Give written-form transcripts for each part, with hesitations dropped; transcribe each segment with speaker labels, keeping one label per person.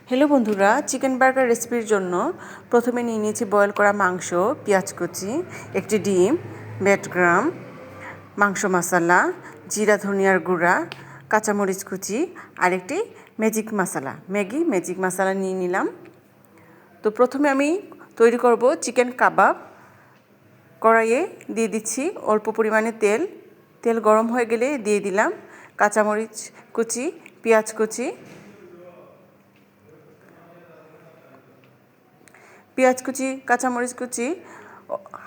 Speaker 1: Hello বন্ধুরা, chicken burger রেসিপির জন্য প্রথমে নিয়ে নিয়েছি বয়েল করা মাংস, পেঁয়াজ কুচি, একটি ডিম, ব্রেডক্রাম্ব, মাংস মশলা, জিরা ধনিয়ার গুঁড়া, কাঁচামরিচ কুচি আর একটি ম্যাজিক মশলা নিয়ে নিলাম। তো প্রথমে আমি তৈরি করব চিকেন কাবাব। কড়াইয়ে দিয়ে দিচ্ছি অল্প পরিমাণে তেল গরম হয়ে গেলে দিয়ে দিলাম কাঁচামরিচ কুচি, পেঁয়াজ কুচি, কাঁচামরিচ কুচি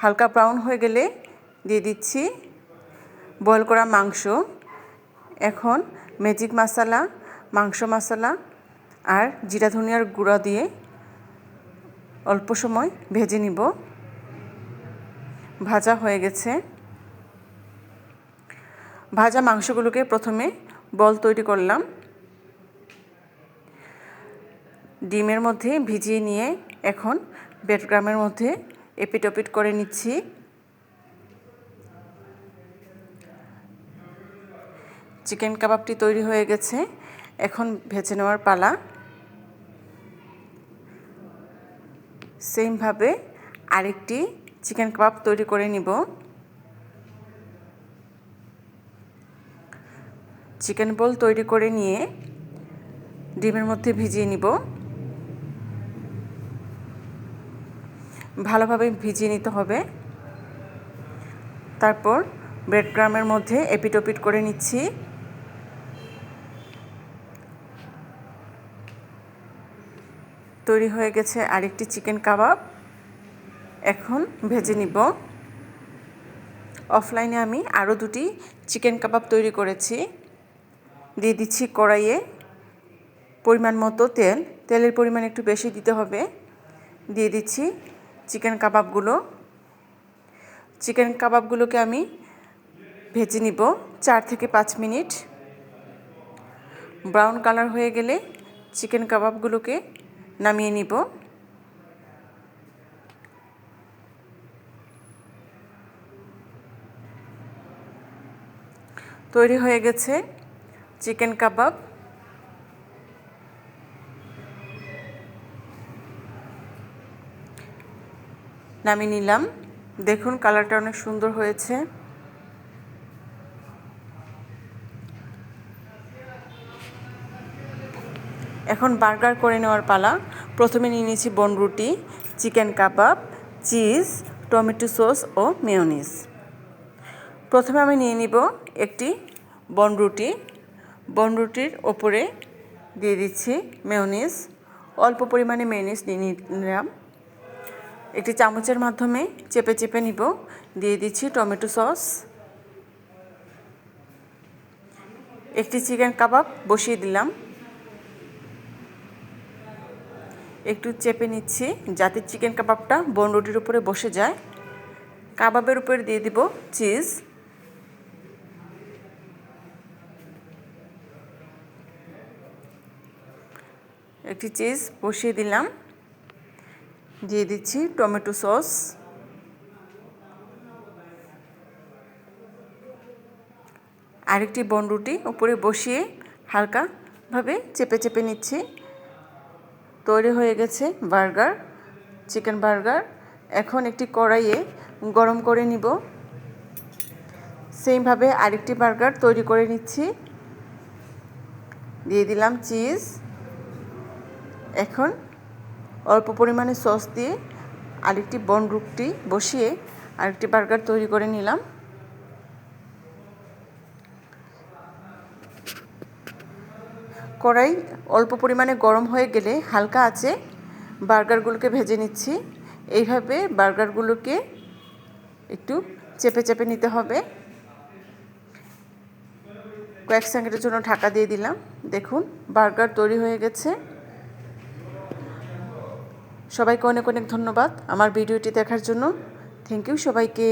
Speaker 1: হালকা ব্রাউন হয়ে গেলে দিয়ে দিচ্ছি বয়েল করা মাংস। এখন ম্যাজিক মশলা, মাংস মশলা আর জিরা ধনিয়ার গুঁড়া দিয়ে অল্প সময় ভেজে নিব। ভাজা হয়ে গেছে। ভাজা মাংসগুলোকে প্রথমে বল তৈরি করলাম। ডিমের মধ্যে ভিজিয়ে নিয়ে এখন ব্রেডক্রাম্বের মধ্যে এপিট ওপিট করে নিচ্ছি। চিকেন কাবাবটি তৈরি হয়ে গেছে। এখন ভেজে নেওয়ার পালা। সেমভাবে আরেকটি চিকেন কাবাব তৈরি করে নিব। চিকেন বল তৈরি করে নিয়ে ডিমের মধ্যে ভিজিয়ে নিব। ভালোভাবে ভিজিয়ে নিতে হবে। তারপর ব্রেডক্রাম্বের মধ্যে এপিট ওপিট করে নিচ্ছি। তৈরি হয়ে গেছে আরেকটি চিকেন কাবাব। এখন ভেজে নিব। অফলাইনে আমি আরও দুটি চিকেন কাবাব তৈরি করেছি। দিয়ে দিচ্ছি কড়াইয়ে পরিমাণ মতো তেলের পরিমাণ একটু বেশি দিতে হবে। দিয়ে দিচ্ছি চিকেন কাবাবগুলোকে আমি ভেজে নিব 4 থেকে 5 মিনিট। ব্রাউন কালার হয়ে গেলে চিকেন কাবাবগুলোকে নামিয়ে নিব। তৈরি হয়ে গেছে চিকেন কাবাব। নামিয়ে নিলাম। দেখুন কালারটা অনেক সুন্দর হয়েছে। এখন বার্গার করে নেওয়ার পালা। প্রথমে নিয়ে নিয়েছি বনরুটি, চিকেন কাবাব, চিজ, টমেটো সস ও মেয়োনিজ। প্রথমে আমি নিয়ে নিব একটি বনরুটির ওপরে দিয়ে দিচ্ছি মেয়োনিজ। অল্প পরিমাণে মেয়োনিজ নিয়ে নিলাম। একটি চামচের মাধ্যমে চেপে নিব। দিয়ে দিচ্ছি টমেটো সস। একটি চিকেন কাবাব বসিয়ে দিলাম। একটু চেপে নিচ্ছি যাতে চিকেন কাবাবটা বনরুটির উপরে বসে যায়। কাবাবের উপরে দিয়ে দিব চিজ। একটি চিজ বসিয়ে দিলাম। দিয়ে দিচ্ছি টমেটো সস। আরেকটি বনরুটি উপরে বসিয়ে হালকাভাবে চেপে নিচ্ছি। তৈরি হয়ে গেছে চিকেন বার্গার। এখন একটি কড়াইয়ে গরম করে নিব। সেইভাবে আরেকটি বার্গার তৈরি করে নিচ্ছি। দিয়ে দিলাম চিজ। এখন অল্প পরিমাণে সস দিয়ে আরেকটি বনরুটি বসিয়ে আরেকটি বার্গার তৈরি করে নিলাম। কড়াই অল্প পরিমাণে গরম হয়ে গেলে হালকা আঁচে বার্গারগুলোকে ভেজে নিচ্ছি। এইভাবে বার্গারগুলোকে একটু চেপে নিতে হবে। কয়েক সেকেন্ডের জন্য ঢাকা দিয়ে দিলাম। দেখুন বার্গার তৈরি হয়ে গেছে। সবাইকে অনেক ধন্যবাদ আমার ভিডিওটি দেখার জন্য। থ্যাংক ইউ সবাইকে।